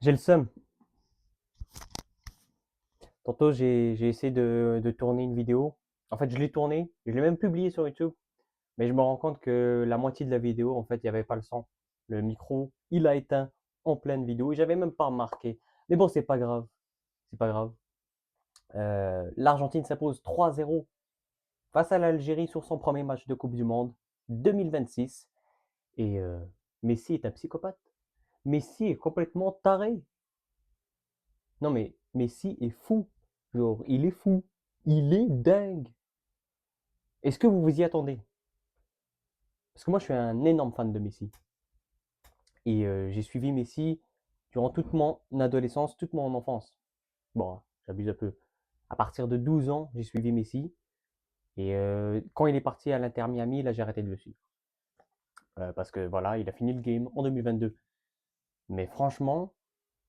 J'ai le seum. Tantôt, j'ai essayé de tourner une vidéo. En fait, je l'ai tournée, je l'ai même publiée sur YouTube, mais je me rends compte que la moitié de la vidéo, en fait, il n'y avait pas le son. Le micro, il a éteint en pleine vidéo et j'avais même pas remarqué. Mais bon, c'est pas grave. C'est pas grave. L'Argentine s'impose 3-0 face à l'Algérie sur son premier match de Coupe du Monde 2026. Et Messi est un psychopathe. Messi est complètement taré. Non mais Messi est fou. Genre, il est fou. Il est dingue. Est-ce que vous vous y attendez? Parce que moi, je suis un énorme fan de Messi. Et j'ai suivi Messi durant toute mon adolescence, toute mon enfance. Bon, j'abuse un peu. À partir de 12 ans, j'ai suivi Messi. Et quand il est parti à l'Inter Miami, là, j'ai arrêté de le suivre. Parce que voilà, il a fini le game en 2022. Mais franchement,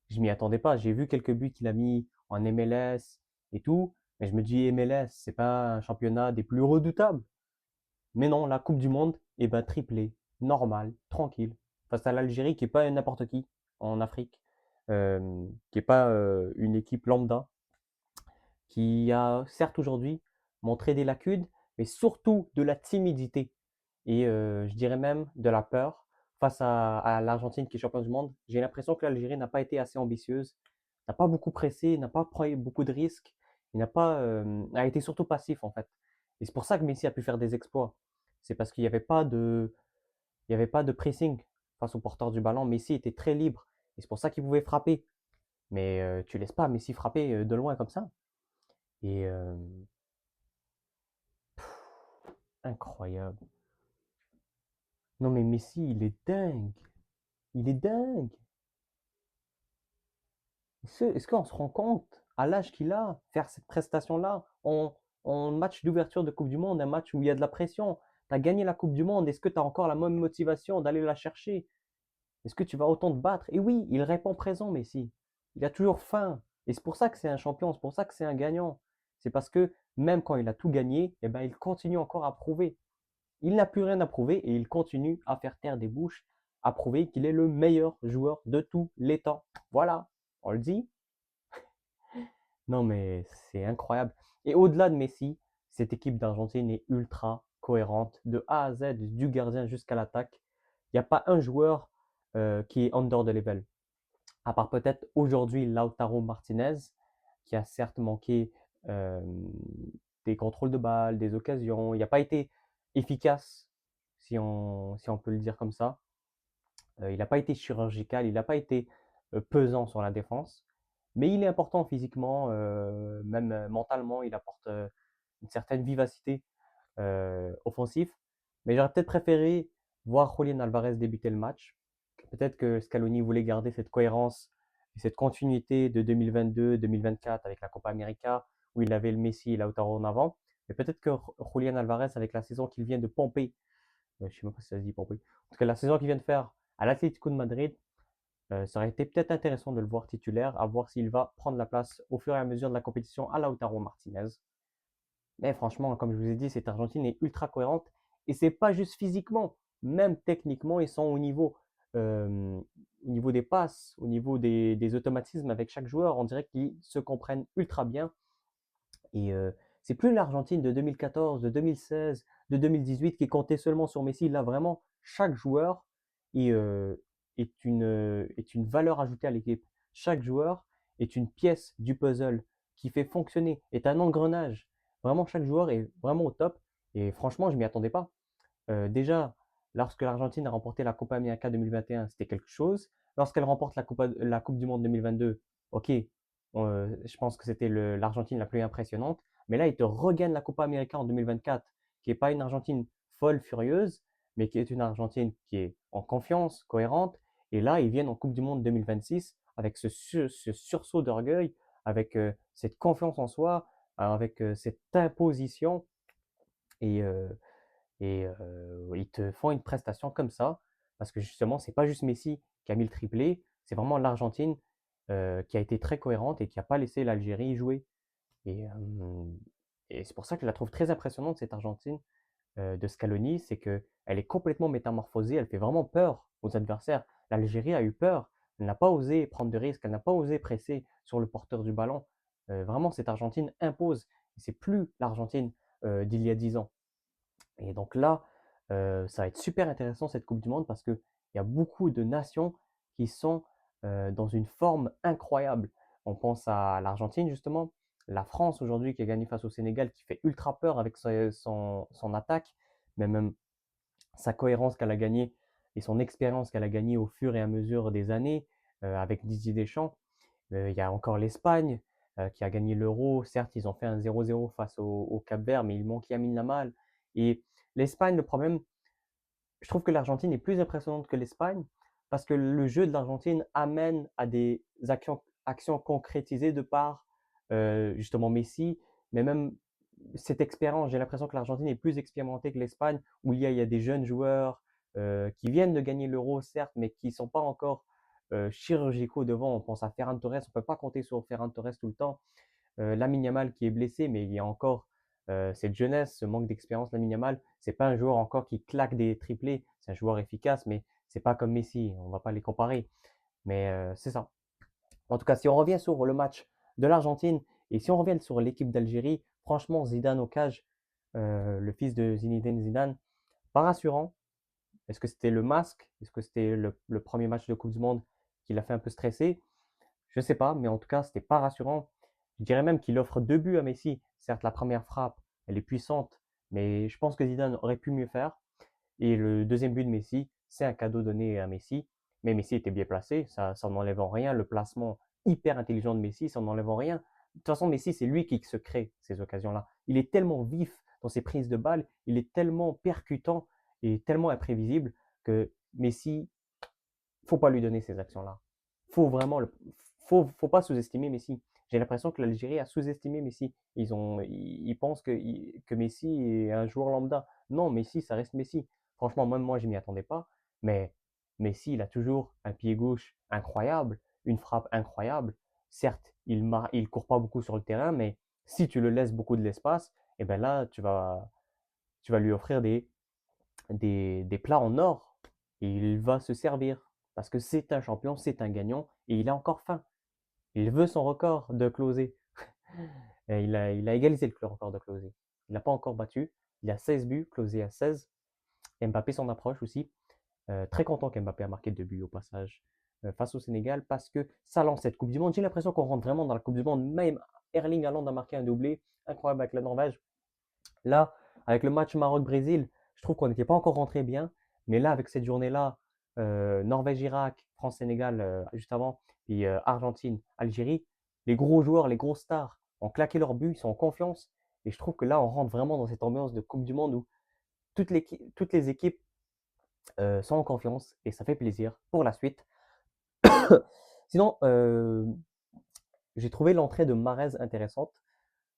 je m'y attendais pas. J'ai vu quelques buts qu'il a mis en MLS et tout. Mais je me dis, MLS, c'est pas un championnat des plus redoutables. Mais non, la Coupe du Monde, eh ben, triplé, normal, tranquille, face à l'Algérie qui est pas n'importe qui en Afrique, qui est pas une équipe lambda, qui a certes aujourd'hui montré des lacunes, mais surtout de la timidité et je dirais même de la peur face à l'Argentine qui est champion du monde. J'ai l'impression que l'Algérie n'a pas été assez ambitieuse, n'a pas beaucoup pressé, n'a pas pris beaucoup de risques, il n'a pas, a été surtout passif en fait. Et c'est pour ça que Messi a pu faire des exploits. C'est parce qu'il n'y avait pas de, il y avait pas de pressing face au porteur du ballon. Messi était très libre et c'est pour ça qu'il pouvait frapper. Mais tu laisses pas Messi frapper de loin comme ça. Et incroyable. Non mais Messi, il est dingue. Il est dingue. Est-ce qu'on se rend compte, à l'âge qu'il a, faire cette prestation-là, en match d'ouverture de Coupe du Monde, un match où il y a de la pression, tu as gagné la Coupe du Monde, est-ce que tu as encore la même motivation d'aller la chercher? Est-ce que tu vas autant te battre? Et oui, il répond présent, Messi. Il a toujours faim. Et c'est pour ça que c'est un champion, c'est pour ça que c'est un gagnant. C'est parce que même quand il a tout gagné, eh ben, il continue encore à prouver. Il n'a plus rien à prouver et il continue à faire taire des bouches, à prouver qu'il est le meilleur joueur de tous les temps. Voilà, on le dit. Non, mais c'est incroyable. Et au-delà de Messi, cette équipe d'Argentine est ultra cohérente de A à Z, du gardien jusqu'à l'attaque. Il n'y a pas un joueur qui est under de level. À part peut-être aujourd'hui Lautaro Martinez, qui a certes manqué euh, des contrôles de balles, des occasions. Il n'a pas été efficace, si on peut le dire comme ça. Il n'a pas été chirurgical, il n'a pas été pesant sur la défense. Mais il est important physiquement, même mentalement, il apporte une certaine vivacité offensive. Mais j'aurais peut-être préféré voir Julián Alvarez débuter le match. Peut-être que Scaloni voulait garder cette cohérence et cette continuité de 2022-2024 avec la Copa América, où il avait le Messi et Lautaro en avant. Mais peut-être que Julián Alvarez, avec la saison qu'il vient de pomper, je ne sais même pas si ça se dit pomper, en tout cas la saison qu'il vient de faire à l'Atlético de Madrid, ça aurait été peut-être intéressant de le voir titulaire, à voir s'il va prendre la place au fur et à mesure de la compétition à Lautaro Martinez. Mais franchement, comme je vous ai dit, cette Argentine est ultra cohérente et c'est pas juste physiquement, même techniquement, ils sont au niveau des passes, au niveau des automatismes avec chaque joueur. On dirait qu'ils se comprennent ultra bien. Et c'est plus l'Argentine de 2014, de 2016, de 2018 qui comptait seulement sur Messi. Là, vraiment, chaque joueur est, est une valeur ajoutée à l'équipe. Chaque joueur est une pièce du puzzle qui fait fonctionner, est un engrenage. Vraiment, chaque joueur est vraiment au top. Et franchement, je m'y attendais pas. Déjà, lorsque l'Argentine a remporté la Copa América 2021, c'était quelque chose. Lorsqu'elle remporte la Coupe du Monde 2022, ok, je pense que c'était l'Argentine la plus impressionnante. Mais là, ils te regagnent la Copa América en 2024, qui n'est pas une Argentine folle, furieuse, mais qui est une Argentine qui est en confiance, cohérente. Et là, ils viennent en Coupe du Monde 2026 avec ce sursaut d'orgueil, avec cette confiance en soi, avec cette imposition. Et ils te font une prestation comme ça, parce que justement, c'est pas juste Messi qui a mis le triplé, c'est vraiment l'Argentine qui a été très cohérente et qui n'a pas laissé l'Algérie jouer. Et, euh, et c'est pour ça que je la trouve très impressionnante, cette Argentine de Scaloni, c'est qu'elle est complètement métamorphosée, elle fait vraiment peur aux adversaires. L'Algérie a eu peur. Elle n'a pas osé prendre de risques, elle n'a pas osé presser sur le porteur du ballon. Vraiment, cette Argentine impose. C'est plus l'Argentine d'il y a 10 ans. Et donc là, ça va être super intéressant cette Coupe du Monde parce qu'il y a beaucoup de nations qui sont dans une forme incroyable. On pense à l'Argentine justement, la France aujourd'hui qui a gagné face au Sénégal, qui fait ultra peur avec son attaque, mais même sa cohérence qu'elle a gagnée et son expérience qu'elle a gagnée au fur et à mesure des années avec Didier Deschamps. Il y a encore l'Espagne qui a gagné l'Euro. Certes, ils ont fait un 0-0 face au Cap-Vert, mais il manque Lamine Yamal. Et l'Espagne, le problème, je trouve que l'Argentine est plus impressionnante que l'Espagne parce que le jeu de l'Argentine amène à des actions concrétisées de par justement Messi, mais même cette expérience, j'ai l'impression que l'Argentine est plus expérimentée que l'Espagne, où il y a des jeunes joueurs qui viennent de gagner l'Euro, certes, mais qui ne sont pas encore chirurgicaux devant. On pense à Ferran Torres, on ne peut pas compter sur Ferran Torres tout le temps. Lamine Yamal qui est blessé, mais il y a encore cette jeunesse, ce manque d'expérience. Lamine Yamal, c'est pas un joueur encore qui claque des triplés, c'est un joueur efficace, mais c'est pas comme Messi, on va pas les comparer. Mais c'est ça. En tout cas, si on revient sur le match de l'Argentine et si on revient sur l'équipe d'Algérie, franchement, Zidane au cage, le fils de Zinedine Zidane, pas rassurant. Est-ce que c'était le masque? Est-ce que c'était le premier match de Coupe du Monde qui l'a fait un peu stresser? Je ne sais pas, mais en tout cas, c'était pas rassurant. Je dirais même qu'il offre 2 buts à Messi. Certes, la première frappe, elle est puissante, mais je pense que Zidane aurait pu mieux faire. Et le deuxième but de Messi, c'est un cadeau donné à Messi. Mais Messi était bien placé, ça n'enlève en rien. Le placement hyper intelligent de Messi, ça n'enlève en rien. De toute façon, Messi, c'est lui qui se crée ces occasions-là. Il est tellement vif dans ses prises de balles, il est tellement percutant et tellement imprévisible que Messi, faut pas lui donner ces actions-là. Faut vraiment faut pas sous-estimer Messi. J'ai l'impression que l'Algérie a sous-estimé Messi. Ils pensent que Messi est un joueur lambda. Non, Messi, ça reste Messi. Franchement, même moi, je m'y attendais pas. Mais Messi, il a toujours un pied gauche incroyable, une frappe incroyable. Certes, il court pas beaucoup sur le terrain, mais si tu le laisses beaucoup de l'espace, et ben là, tu vas lui offrir des plats en or et il va se servir parce que c'est un champion, c'est un gagnant et il a encore faim. Il veut son record de closé. Et il a égalisé le record de closé. Il n'a pas encore battu. Il a 16 buts, closé à 16. Mbappé s'en approche aussi. Très content qu'Mbappé a marqué 2 buts au passage face au Sénégal parce que ça lance cette Coupe du Monde. J'ai l'impression qu'on rentre vraiment dans la Coupe du Monde. Même Erling Haaland a marqué un doublé incroyable avec la Norvège. Là, avec le match Maroc-Brésil, je trouve qu'on n'était pas encore rentré bien. Mais là, avec cette journée-là, Norvège-Irak, France-Sénégal juste avant, puis Argentine-Algérie, les gros joueurs, les grosses stars ont claqué leur but, ils sont en confiance. Et je trouve que là, on rentre vraiment dans cette ambiance de Coupe du Monde où toutes les équipes sont en confiance et ça fait plaisir pour la suite. Sinon, j'ai trouvé l'entrée de Mahrez intéressante.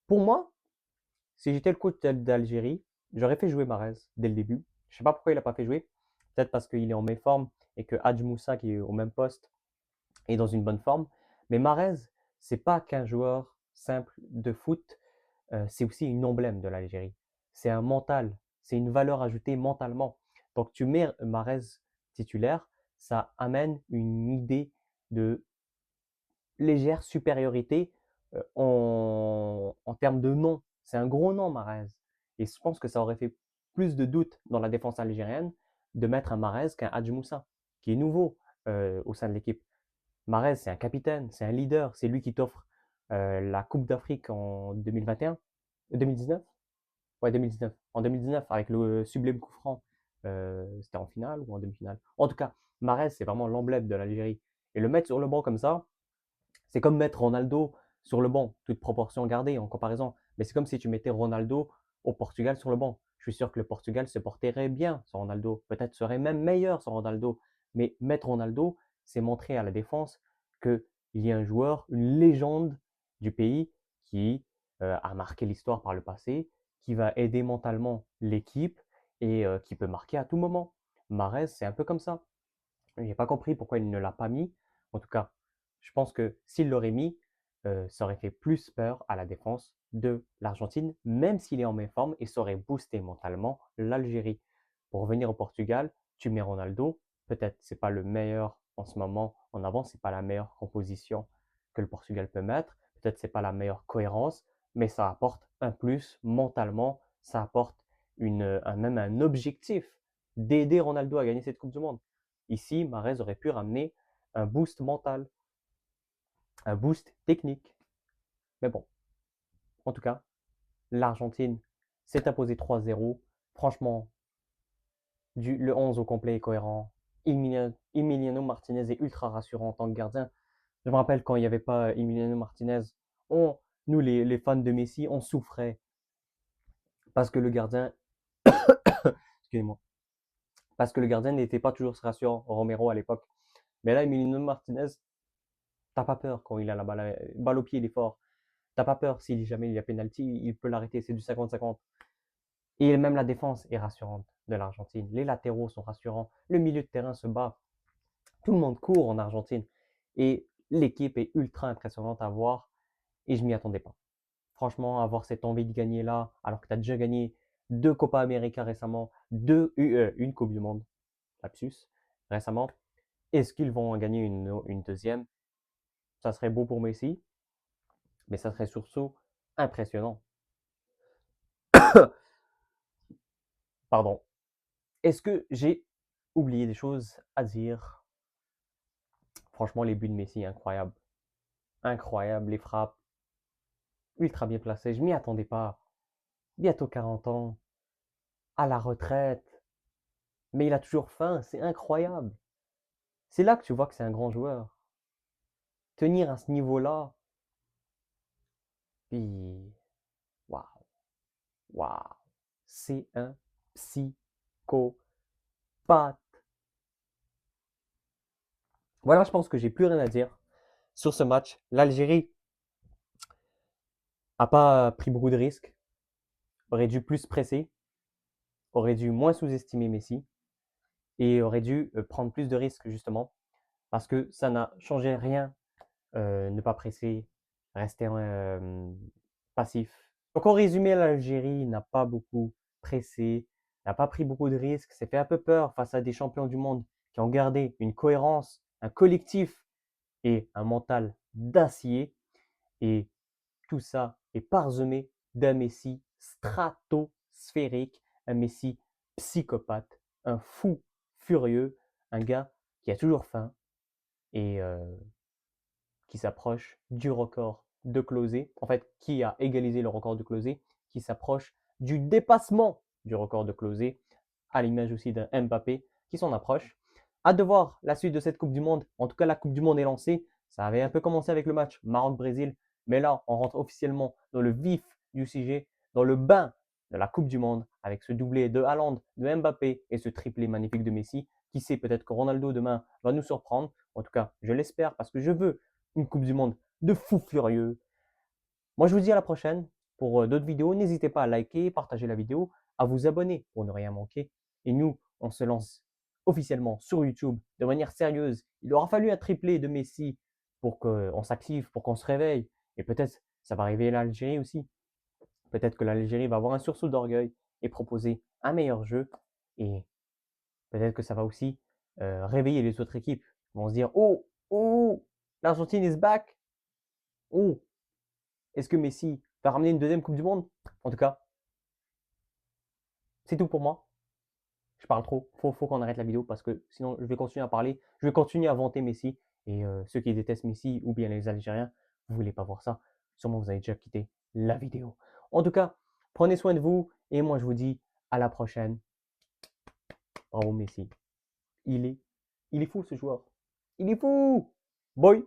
Pour moi, si j'étais le coach d'Algérie, j'aurais fait jouer Mahrez dès le début. Je ne sais pas pourquoi il n'a pas fait jouer. Peut-être parce qu'il est en méforme et que Hadj Moussa, qui est au même poste, est dans une bonne forme. Mais Mahrez, c'est pas qu'un joueur simple de foot, c'est aussi une emblème de l'Algérie. C'est un mental, c'est une valeur ajoutée mentalement. Donc tu mets Mahrez titulaire, ça amène une idée de légère supériorité en termes de nom. C'est un gros nom, Mahrez. Et je pense que ça aurait fait plus de doutes dans la défense algérienne de mettre un Mahrez qu'un Hadj Moussa, qui est nouveau au sein de l'équipe. Mahrez, c'est un capitaine, c'est un leader, c'est lui qui t'offre la Coupe d'Afrique en 2021, 2019. Ouais, 2019. En 2019, avec le sublime coup franc, c'était en finale ou en demi-finale. En tout cas, Mahrez, c'est vraiment l'emblème de l'Algérie. Et le mettre sur le banc comme ça, c'est comme mettre Ronaldo sur le banc, toute proportion gardée en comparaison. Mais c'est comme si tu mettais Ronaldo au Portugal sur le banc. Je suis sûr que le Portugal se porterait bien sans Ronaldo, peut-être serait même meilleur sans Ronaldo. Mais mettre Ronaldo, c'est montrer à la défense qu'il y a un joueur, une légende du pays qui a marqué l'histoire par le passé, qui va aider mentalement l'équipe et qui peut marquer à tout moment. Mahrez, c'est un peu comme ça. Je n'ai pas compris pourquoi il ne l'a pas mis. En tout cas, je pense que s'il l'aurait mis, ça aurait fait plus peur à la défense de l'Argentine, même s'il est en méforme, et ça aurait boosté mentalement l'Algérie. Pour revenir au Portugal, tu mets Ronaldo, peut-être c'est pas le meilleur en ce moment en avant, c'est pas la meilleure composition que le Portugal peut mettre. Peut-être c'est pas la meilleure cohérence, mais ça apporte un plus mentalement, ça apporte même un objectif d'aider Ronaldo à gagner cette Coupe du Monde. Ici, Mahrez aurait pu ramener un boost mental, un boost technique. Mais bon, en tout cas, l'Argentine s'est imposée 3-0. Franchement, le 11 au complet est cohérent. Emiliano Martinez est ultra rassurant en tant que gardien. Je me rappelle quand il n'y avait pas Emiliano Martinez, nous les fans de Messi, on souffrait parce que le gardien, excusez-moi, parce que le gardien n'était pas toujours rassurant, Romero à l'époque. Mais là, Emiliano Martinez, t'as pas peur quand il a la balle au pied, il est fort. T'as pas peur si jamais il y a penalty, il peut l'arrêter, c'est du 50-50. Et même la défense est rassurante de l'Argentine. Les latéraux sont rassurants, le milieu de terrain se bat. Tout le monde court en Argentine. Et l'équipe est ultra impressionnante à voir et je m'y attendais pas. Franchement, avoir cette envie de gagner là, alors que tu as déjà gagné 2 Copa América récemment, une Coupe du Monde, lapsus, récemment, est-ce qu'ils vont en gagner une deuxième? Ça serait beau pour Messi, mais ça serait surtout impressionnant. Pardon. Est-ce que j'ai oublié des choses à dire? Franchement, les buts de Messi, incroyable. Incroyable, les frappes, ultra bien placées. Je m'y attendais pas. Bientôt 40 ans, à la retraite, mais il a toujours faim, c'est incroyable. C'est là que tu vois que c'est un grand joueur. Tenir à ce niveau-là, puis waouh, waouh, c'est un psychopathe. Voilà, je pense que j'ai plus rien à dire sur ce match. L'Algérie a pas pris beaucoup de risques, aurait dû plus presser, aurait dû moins sous-estimer Messi et aurait dû prendre plus de risques justement parce que ça n'a changé rien, ne pas presser, rester passif. Donc en résumé, l'Algérie n'a pas beaucoup pressé, n'a pas pris beaucoup de risques, s'est fait un peu peur face à des champions du monde qui ont gardé une cohérence, un collectif et un mental d'acier. Et tout ça est parsemé d'un Messi stratosphérique, un Messi psychopathe, un fou furieux, un gars qui a toujours faim et qui s'approche du record de Closé, en fait, qui a égalisé le record de Closé, qui s'approche du dépassement du record de Closé, à l'image aussi d'un Mbappé qui s'en approche. Hâte de voir la suite de cette Coupe du Monde. En tout cas, la Coupe du Monde est lancée. Ça avait un peu commencé avec le match Maroc-Brésil, mais là, on rentre officiellement dans le vif du sujet, dans le bain de la Coupe du Monde, avec ce doublé de Haaland, de Mbappé et ce triplé magnifique de Messi. Qui sait, peut-être que Ronaldo demain va nous surprendre. En tout cas, je l'espère parce que je veux une Coupe du Monde de fou furieux. Moi, je vous dis à la prochaine pour d'autres vidéos. N'hésitez pas à liker, partager la vidéo, à vous abonner pour ne rien manquer. Et nous, on se lance officiellement sur YouTube de manière sérieuse. Il aura fallu un triplé de Messi pour qu'on s'active, pour qu'on se réveille. Et peut-être ça va réveiller l'Algérie aussi. Peut-être que l'Algérie va avoir un sursaut d'orgueil et proposer un meilleur jeu. Et peut-être que ça va aussi réveiller les autres équipes. Ils vont se dire, oh, oh, l'Argentine is back. Oh, est-ce que Messi va ramener une deuxième Coupe du Monde? En tout cas, c'est tout pour moi. Je parle trop. Faut qu'on arrête la vidéo parce que sinon je vais continuer à parler. Je vais continuer à vanter Messi. Et ceux qui détestent Messi ou bien les Algériens, vous voulez pas voir ça. Sûrement vous avez déjà quitté la vidéo. En tout cas, prenez soin de vous. Et moi je vous dis à la prochaine. Bravo Messi. Il est, il est fou ce joueur. Il est fou. Boy.